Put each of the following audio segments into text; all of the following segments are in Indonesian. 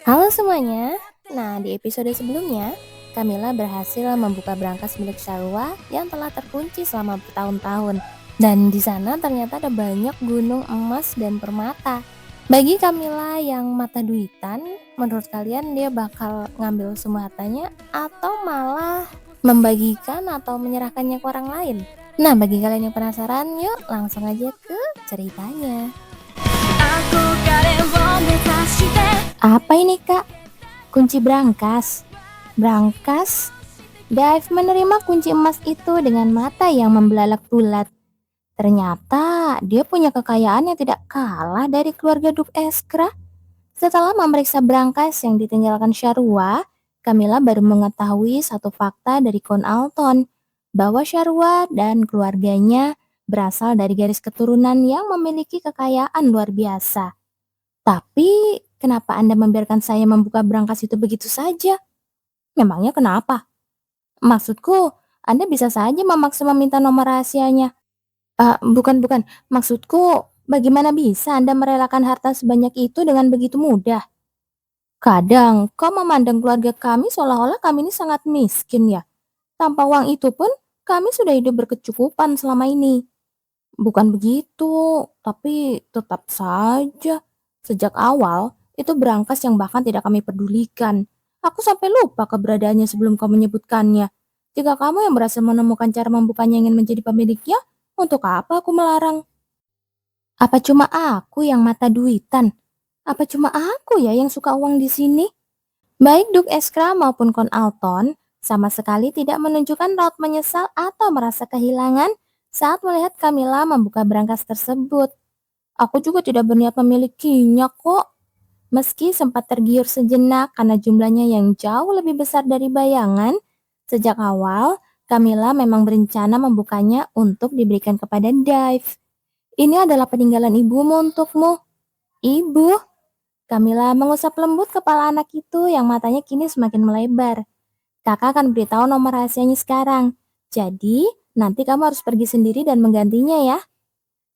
Halo semuanya. Nah, di episode sebelumnya, Camilla berhasil membuka brankas milik Sharwa yang telah terkunci selama bertahun-tahun. Dan di sana ternyata ada banyak gunung emas dan permata. Bagi Camilla yang mata duitan, menurut kalian dia bakal ngambil semua hartanya atau malah membagikan atau menyerahkannya ke orang lain? Nah, bagi kalian yang penasaran, yuk langsung aja ke ceritanya. Apa ini, Kak? Kunci brankas. Brankas? Dave menerima kunci emas itu dengan mata yang membelalak bulat. Ternyata dia punya kekayaan yang tidak kalah dari keluarga Duk Eskra. Setelah memeriksa brankas yang ditinggalkan Sharwa, Camilla baru mengetahui satu fakta dari Kon Alton, bahwa Sharwa dan keluarganya berasal dari garis keturunan yang memiliki kekayaan luar biasa. Tapi, kenapa Anda membiarkan saya membuka brankas itu begitu saja? Memangnya kenapa? Maksudku, Anda bisa saja memaksa meminta nomor rahasianya. Bukan. Maksudku, bagaimana bisa Anda merelakan harta sebanyak itu dengan begitu mudah? Kadang, kau memandang keluarga kami seolah-olah kami ini sangat miskin ya. Tanpa uang itu pun, kami sudah hidup berkecukupan selama ini. Bukan begitu, tapi tetap saja. Sejak awal, itu brankas yang bahkan tidak kami pedulikan. Aku sampai lupa keberadaannya sebelum kau menyebutkannya. Jika kamu yang berhasil menemukan cara membukanya ingin menjadi pemiliknya, untuk apa aku melarang? Apa cuma aku yang mata duitan? Apa cuma aku ya yang suka uang di sini? Baik Duk Eskra maupun Kon Alton sama sekali tidak menunjukkan raut menyesal atau merasa kehilangan saat melihat Camilla membuka brankas tersebut. Aku juga tidak berniat memilikinya kok. Meski sempat tergiur sejenak karena jumlahnya yang jauh lebih besar dari bayangan, sejak awal Camilla memang berencana membukanya untuk diberikan kepada Dive. Ini adalah peninggalan ibumu untukmu. Ibu, Camilla mengusap lembut kepala anak itu yang matanya kini semakin melebar. Kakak akan beritahu nomor rahasianya sekarang. Jadi, nanti kamu harus pergi sendiri dan menggantinya ya.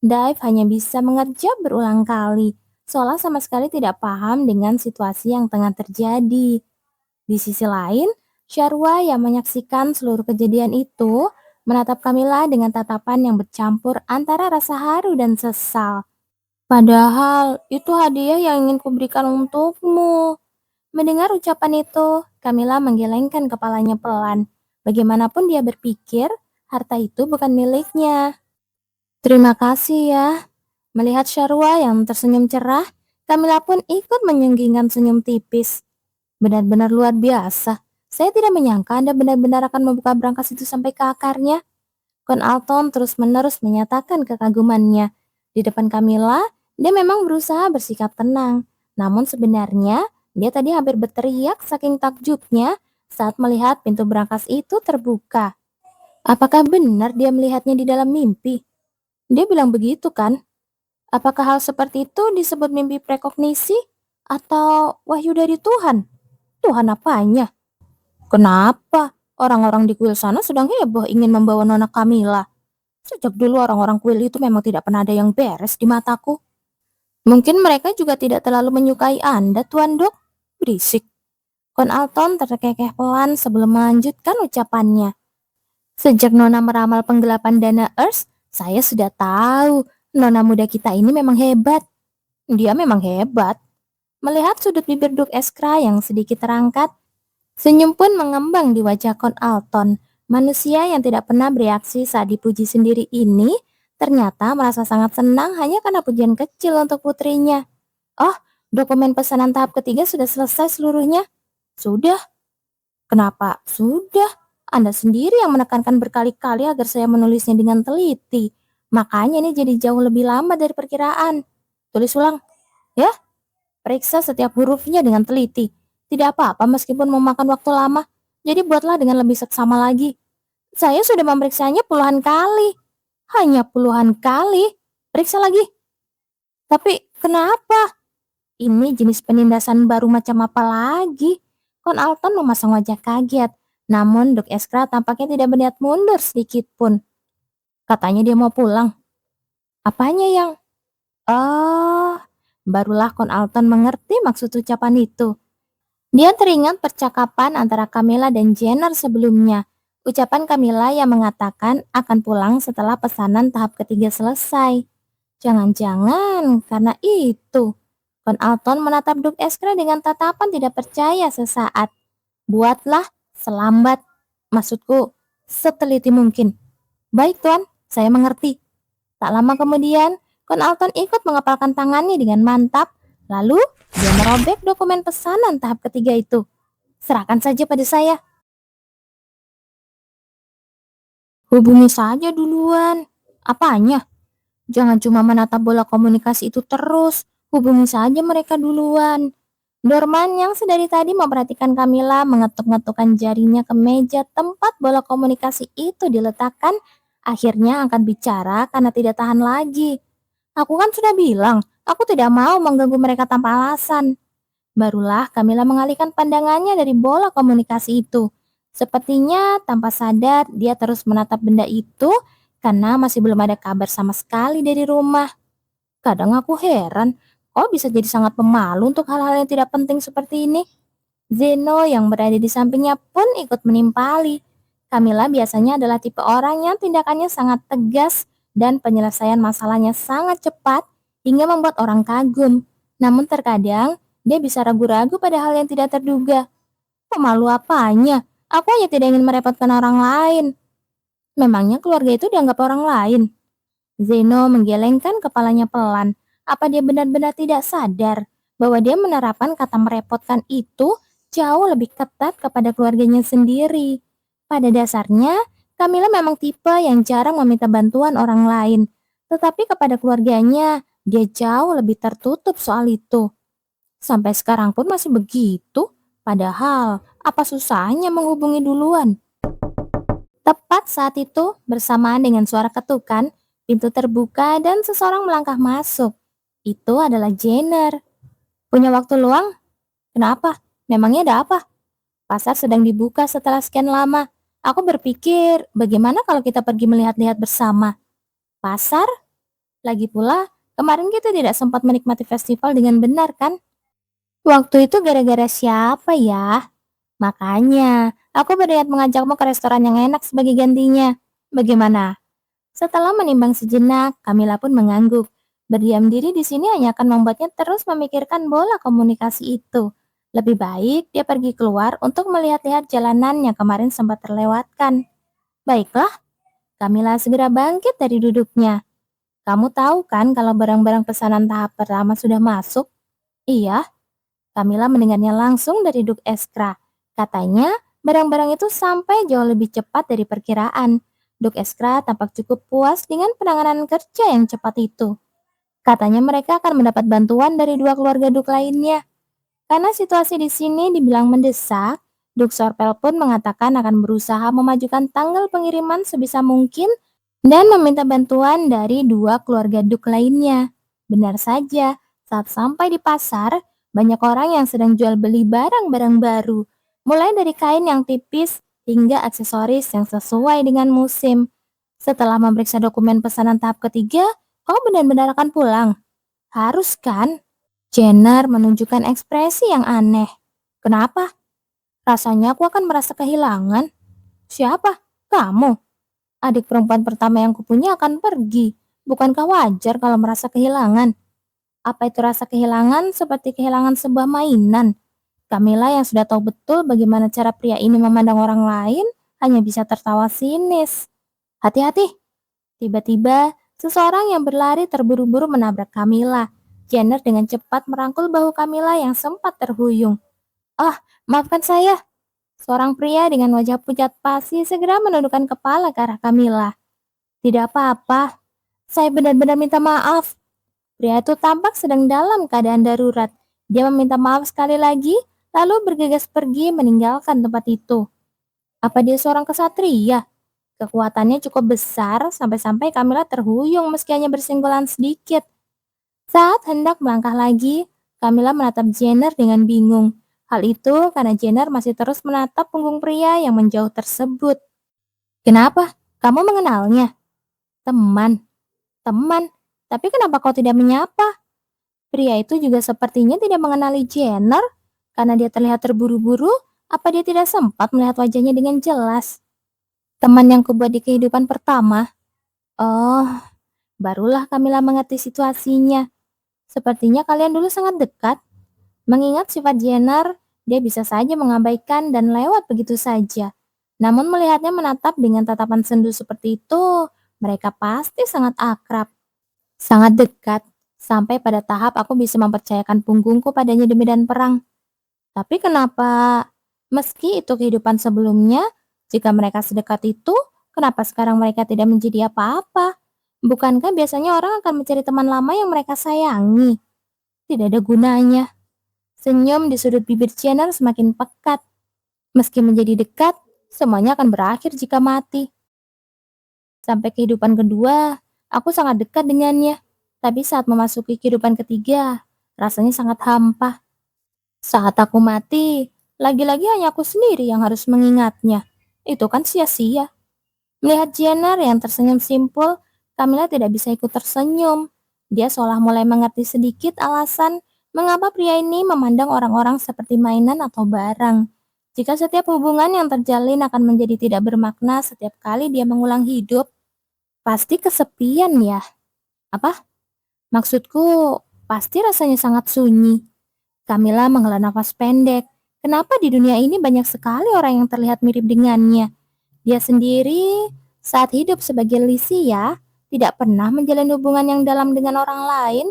Dive hanya bisa mengerjap berulang kali, seolah sama sekali tidak paham dengan situasi yang tengah terjadi. Di sisi lain, Sharwa yang menyaksikan seluruh kejadian itu menatap Camilla dengan tatapan yang bercampur antara rasa haru dan sesal. Padahal itu hadiah yang ingin kuberikan untukmu. Mendengar ucapan itu, Camilla menggelengkan kepalanya pelan. Bagaimanapun dia berpikir, harta itu bukan miliknya. Terima kasih ya. Melihat Sharwa yang tersenyum cerah, Camilla pun ikut menyenggingkan senyum tipis. Benar-benar luar biasa. Saya tidak menyangka Anda benar-benar akan membuka brankas itu sampai ke akarnya. Kon Alton terus-menerus menyatakan kekagumannya. Di depan Camilla, dia memang berusaha bersikap tenang. Namun sebenarnya, dia tadi hampir berteriak saking takjubnya saat melihat pintu brankas itu terbuka. Apakah benar dia melihatnya di dalam mimpi? Dia bilang begitu kan? Apakah hal seperti itu disebut mimpi prekognisi atau wahyu dari Tuhan? Tuhan apanya? Kenapa? Orang-orang di kuil sana sedang heboh ingin membawa Nona Camilla. Sejak dulu orang-orang kuil itu memang tidak pernah ada yang beres di mataku. Mungkin mereka juga tidak terlalu menyukai Anda, Tuan Dok. Berisik. Kon Alton terkekeh pelan sebelum melanjutkan ucapannya. Sejak Nona meramal penggelapan dana Earth, saya sudah tahu Nona muda kita ini memang hebat. Dia memang hebat. Melihat sudut bibir Duk Eskra yang sedikit terangkat, senyum pun mengembang di wajah Kon Alton. Manusia yang tidak pernah bereaksi saat dipuji sendiri ini ternyata merasa sangat senang hanya karena pujian kecil untuk putrinya. Oh, dokumen pesanan tahap ketiga sudah selesai seluruhnya. Sudah. Kenapa? Sudah. Anda sendiri yang menekankan berkali-kali agar saya menulisnya dengan teliti. Makanya ini jadi jauh lebih lama dari perkiraan. Tulis ulang. Ya, periksa setiap hurufnya dengan teliti. Tidak apa-apa meskipun memakan waktu lama. Jadi buatlah dengan lebih seksama lagi. Saya sudah memeriksanya puluhan kali. Hanya puluhan kali. Periksa lagi. Tapi kenapa? Ini jenis penindasan baru macam apa lagi? Kon Alton memasang wajah kaget. Namun Duk Eskra tampaknya tidak berniat mundur sedikit pun. Katanya dia mau pulang. Apanya yang? Oh, barulah Kon Alton mengerti maksud ucapan itu. Dia teringat percakapan antara Camilla dan Jenner sebelumnya. Ucapan Camilla yang mengatakan akan pulang setelah pesanan tahap ketiga selesai. Jangan-jangan karena itu. Kon Alton menatap Duk Eskra dengan tatapan tidak percaya sesaat. Buatlah selambat, maksudku seteliti mungkin. Baik tuan, saya mengerti. Tak lama kemudian, Kon Alton ikut mengepalkan tangannya dengan mantap. Lalu, dia merobek dokumen pesanan tahap ketiga itu. Serahkan saja pada saya. Hubungi saja duluan. Apanya? Jangan cuma menatap bola komunikasi itu terus. Hubungi saja mereka duluan. Dorman yang sedari tadi memperhatikan Camilla mengetuk-ngetukkan jarinya ke meja tempat bola komunikasi itu diletakkan, akhirnya angkat bicara karena tidak tahan lagi. Aku kan sudah bilang, aku tidak mau mengganggu mereka tanpa alasan. Barulah Camilla mengalihkan pandangannya dari bola komunikasi itu. Sepertinya tanpa sadar dia terus menatap benda itu karena masih belum ada kabar sama sekali dari rumah. Kadang aku heran, kok bisa jadi sangat pemalu untuk hal-hal yang tidak penting seperti ini. Zeno yang berada di sampingnya pun ikut menimpali. Camilla biasanya adalah tipe orang yang tindakannya sangat tegas dan penyelesaian masalahnya sangat cepat hingga membuat orang kagum. Namun terkadang dia bisa ragu-ragu pada hal yang tidak terduga. Pemalu apanya? Aku hanya tidak ingin merepotkan orang lain. Memangnya keluarga itu dianggap orang lain? Zeno menggelengkan kepalanya pelan. Apa dia benar-benar tidak sadar bahwa dia menerapkan kata merepotkan itu jauh lebih ketat kepada keluarganya sendiri? Pada dasarnya, Camilla memang tipe yang jarang meminta bantuan orang lain. Tetapi kepada keluarganya, dia jauh lebih tertutup soal itu. Sampai sekarang pun masih begitu. Padahal, apa susahnya menghubungi duluan? Tepat saat itu, bersamaan dengan suara ketukan, pintu terbuka dan seseorang melangkah masuk. Itu adalah Jenner. Punya waktu luang? Kenapa? Memangnya ada apa? Pasar sedang dibuka setelah sekian lama. Aku berpikir, bagaimana kalau kita pergi melihat-lihat bersama? Pasar? Lagi pula, kemarin kita tidak sempat menikmati festival dengan benar kan? Waktu itu gara-gara siapa ya? Makanya, aku berniat mengajakmu ke restoran yang enak sebagai gantinya. Bagaimana? Setelah menimbang sejenak, Camilla pun mengangguk. Berdiam diri di sini hanya akan membuatnya terus memikirkan bola komunikasi itu. Lebih baik dia pergi keluar untuk melihat-lihat jalanan yang kemarin sempat terlewatkan. Baiklah, Camilla segera bangkit dari duduknya. Kamu tahu kan kalau barang-barang pesanan tahap pertama sudah masuk? Iya, Camilla mendengarnya langsung dari Duk Eskra. Katanya, barang-barang itu sampai jauh lebih cepat dari perkiraan. Duk Eskra tampak cukup puas dengan penanganan kerja yang cepat itu. Katanya mereka akan mendapat bantuan dari dua keluarga Duk lainnya. Karena situasi di sini dibilang mendesak, Duk Sorpel pun mengatakan akan berusaha memajukan tanggal pengiriman sebisa mungkin dan meminta bantuan dari dua keluarga Duk lainnya. Benar saja, saat sampai di pasar, banyak orang yang sedang jual beli barang-barang baru, mulai dari kain yang tipis hingga aksesoris yang sesuai dengan musim. Setelah memeriksa dokumen pesanan tahap ketiga, kau benar-benar akan pulang. Harus kan? Jenner menunjukkan ekspresi yang aneh. Kenapa? Rasanya aku akan merasa kehilangan. Siapa? Kamu. Adik perempuan pertama yang kupunya akan pergi. Bukankah wajar kalau merasa kehilangan? Apa itu rasa kehilangan seperti kehilangan sebuah mainan? Camilla yang sudah tahu betul bagaimana cara pria ini memandang orang lain hanya bisa tertawa sinis. Hati-hati! Tiba-tiba, seseorang yang berlari terburu-buru menabrak Camilla. Jenner dengan cepat merangkul bahu Camilla yang sempat terhuyung. Ah, maafkan saya. Seorang pria dengan wajah pucat pasi segera menundukkan kepala ke arah Camilla. Tidak apa-apa. Saya benar-benar minta maaf. Pria itu tampak sedang dalam keadaan darurat. Dia meminta maaf sekali lagi, lalu bergegas pergi meninggalkan tempat itu. Apa dia seorang kesatria? Kekuatannya cukup besar sampai-sampai Camilla terhuyung meski hanya bersenggolan sedikit. Saat hendak melangkah lagi, Camilla menatap Jenner dengan bingung. Hal itu karena Jenner masih terus menatap punggung pria yang menjauh tersebut. Kenapa? Kamu mengenalnya? Teman. Teman. Tapi kenapa kau tidak menyapa? Pria itu juga sepertinya tidak mengenali Jenner. Karena dia terlihat terburu-buru, apa dia tidak sempat melihat wajahnya dengan jelas? Teman yang kubuat di kehidupan pertama? Oh, barulah Kamila mengerti situasinya. Sepertinya kalian dulu sangat dekat. Mengingat sifat Jenner, dia bisa saja mengabaikan dan lewat begitu saja. Namun melihatnya menatap dengan tatapan sendu seperti itu, mereka pasti sangat akrab, sangat dekat, sampai pada tahap aku bisa mempercayakan punggungku padanya di medan perang. Tapi kenapa, meski itu kehidupan sebelumnya, jika mereka sedekat itu, kenapa sekarang mereka tidak menjadi apa-apa? Bukankah biasanya orang akan mencari teman lama yang mereka sayangi? Tidak ada gunanya. Senyum di sudut bibir Chandler semakin pekat. Meski menjadi dekat, semuanya akan berakhir jika mati. Sampai kehidupan kedua, aku sangat dekat dengannya. Tapi saat memasuki kehidupan ketiga, rasanya sangat hampa. Saat aku mati, lagi-lagi hanya aku sendiri yang harus mengingatnya. Itu kan sia-sia. Melihat Jenner yang tersenyum simpul, Camilla tidak bisa ikut tersenyum. Dia seolah mulai mengerti sedikit alasan mengapa pria ini memandang orang-orang seperti mainan atau barang. Jika setiap hubungan yang terjalin akan menjadi tidak bermakna setiap kali dia mengulang hidup, pasti kesepian ya. Apa? Maksudku, pasti rasanya sangat sunyi. Camilla menghela nafas pendek. Kenapa di dunia ini banyak sekali orang yang terlihat mirip dengannya? Dia sendiri saat hidup sebagai Lysia tidak pernah menjalin hubungan yang dalam dengan orang lain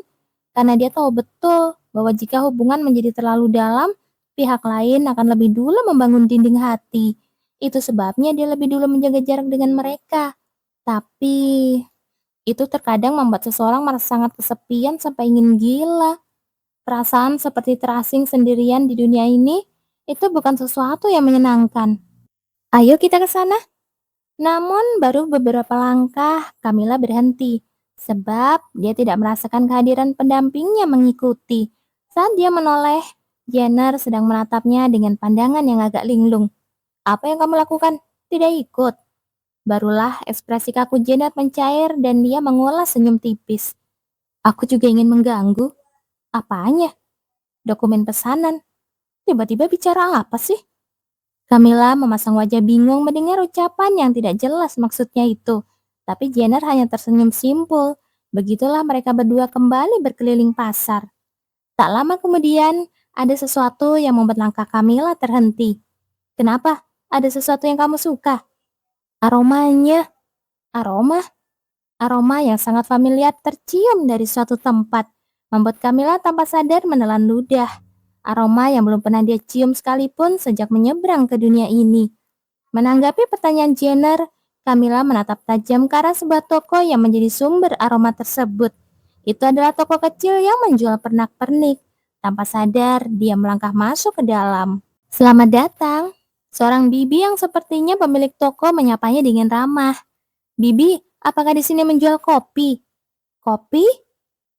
karena dia tahu betul bahwa jika hubungan menjadi terlalu dalam, pihak lain akan lebih dulu membangun dinding hati. Itu sebabnya dia lebih dulu menjaga jarak dengan mereka. Tapi itu terkadang membuat seseorang merasa sangat kesepian sampai ingin gila. Perasaan seperti terasing sendirian di dunia ini itu bukan sesuatu yang menyenangkan. Ayo kita ke sana. Namun baru beberapa langkah Camilla berhenti, sebab dia tidak merasakan kehadiran pendampingnya mengikuti. Saat dia menoleh, Jenner sedang menatapnya dengan pandangan yang agak linglung. Apa yang kamu lakukan? Tidak ikut. Barulah ekspresi kaku Jenner mencair dan dia mengulas senyum tipis. Aku juga ingin mengganggu. Apanya? Dokumen pesanan. Tiba-tiba bicara apa sih? Camilla memasang wajah bingung mendengar ucapan yang tidak jelas maksudnya itu. Tapi Jenner hanya tersenyum simpul. Begitulah mereka berdua kembali berkeliling pasar. Tak lama kemudian, ada sesuatu yang membuat langkah Camilla terhenti. Kenapa? Ada sesuatu yang kamu suka? Aromanya. Aroma? Aroma yang sangat familiar tercium dari suatu tempat. Membuat Camilla tanpa sadar menelan ludah. Aroma yang belum pernah dia cium sekalipun sejak menyeberang ke dunia ini. Menanggapi pertanyaan Jenner, Camilla menatap tajam ke arah sebuah toko yang menjadi sumber aroma tersebut. Itu adalah toko kecil yang menjual pernak-pernik. Tanpa sadar, dia melangkah masuk ke dalam. Selamat datang. Seorang bibi yang sepertinya pemilik toko menyapanya dengan ramah. Bibi, apakah di sini menjual kopi? Kopi?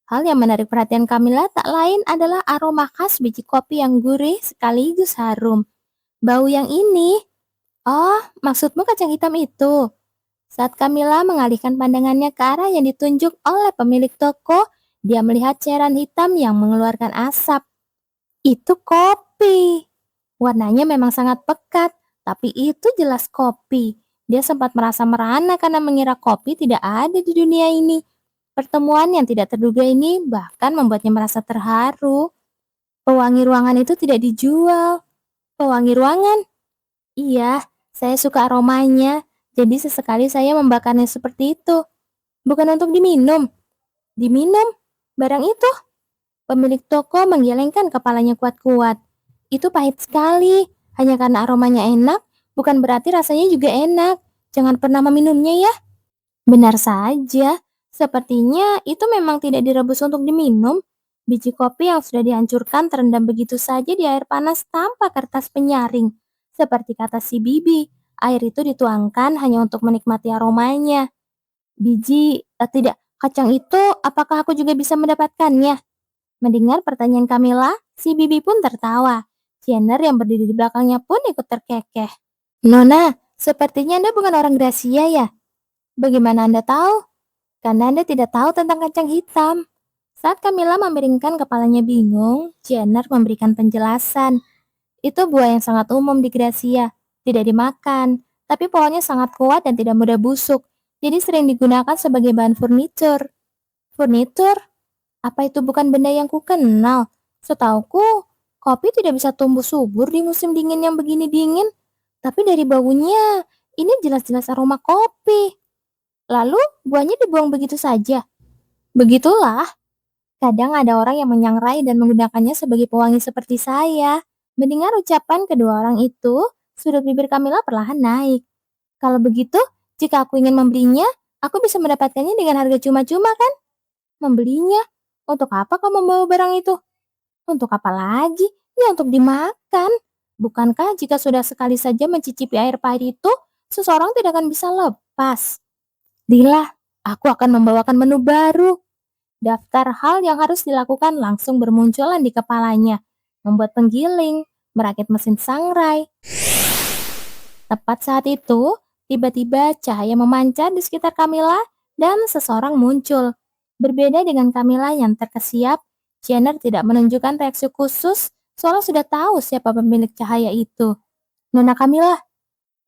Hal yang menarik perhatian Camilla tak lain adalah aroma khas biji kopi yang gurih sekaligus harum. Bau yang ini, oh, maksudmu kacang hitam itu? Saat Camilla mengalihkan pandangannya ke arah yang ditunjuk oleh pemilik toko, dia melihat cairan hitam yang mengeluarkan asap. Itu kopi. Warnanya memang sangat pekat, tapi itu jelas kopi. Dia sempat merasa merana karena mengira kopi tidak ada di dunia ini. Pertemuan yang tidak terduga ini bahkan membuatnya merasa terharu. Pewangi ruangan itu tidak dijual. Pewangi ruangan? Iya, saya suka aromanya. Jadi sesekali saya membakarnya seperti itu. Bukan untuk diminum. Diminum? Barang itu? Pemilik toko menggelengkan kepalanya kuat-kuat. Itu pahit sekali. Hanya karena aromanya enak, bukan berarti rasanya juga enak. Jangan pernah meminumnya ya. Benar saja. Sepertinya itu memang tidak direbus untuk diminum. Biji kopi yang sudah dihancurkan terendam begitu saja di air panas tanpa kertas penyaring. Seperti kata si Bibi, air itu dituangkan hanya untuk menikmati aromanya. Tidak, kacang itu apakah aku juga bisa mendapatkannya? Mendengar pertanyaan Camilla, si Bibi pun tertawa. Jenner yang berdiri di belakangnya pun ikut terkekeh. Nona, sepertinya Anda bukan orang Gracia ya? Bagaimana Anda tahu? Karena Anda tidak tahu tentang kacang hitam. Saat Camilla memiringkan kepalanya bingung, Jenner memberikan penjelasan. Itu buah yang sangat umum di Gracia, tidak dimakan, tapi pohonnya sangat kuat dan tidak mudah busuk, jadi sering digunakan sebagai bahan furnitur. Furnitur? Apa itu bukan benda yang kukenal? Setauku, kopi tidak bisa tumbuh subur di musim dingin yang begini dingin, tapi dari baunya, ini jelas-jelas aroma kopi. Lalu, buahnya dibuang begitu saja. Begitulah, kadang ada orang yang menyangrai dan menggunakannya sebagai pewangi seperti saya. Mendengar ucapan kedua orang itu, sudut bibir Kamila perlahan naik. Kalau begitu, jika aku ingin membelinya, aku bisa mendapatkannya dengan harga cuma-cuma kan? Membelinya? Untuk apa kau membawa barang itu? Untuk apa lagi? Ya untuk dimakan. Bukankah jika sudah sekali saja mencicipi air pahit itu, seseorang tidak akan bisa lepas? Dila, aku akan membawakan menu baru. Daftar hal yang harus dilakukan langsung bermunculan di kepalanya. Membuat penggiling, merakit mesin sangrai. Tepat saat itu, tiba-tiba cahaya memancar di sekitar Camilla dan seseorang muncul. Berbeda dengan Camilla yang terkesiap, Jenner tidak menunjukkan reaksi khusus soalnya sudah tahu siapa pemilik cahaya itu. Nona Camilla,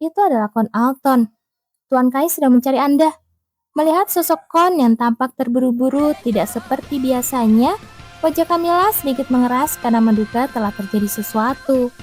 itu adalah Kon Alton. Tuan Kai sedang mencari Anda. Melihat sosok Kon yang tampak terburu-buru tidak seperti biasanya, wajah Camilla sedikit mengeras karena menduga telah terjadi sesuatu.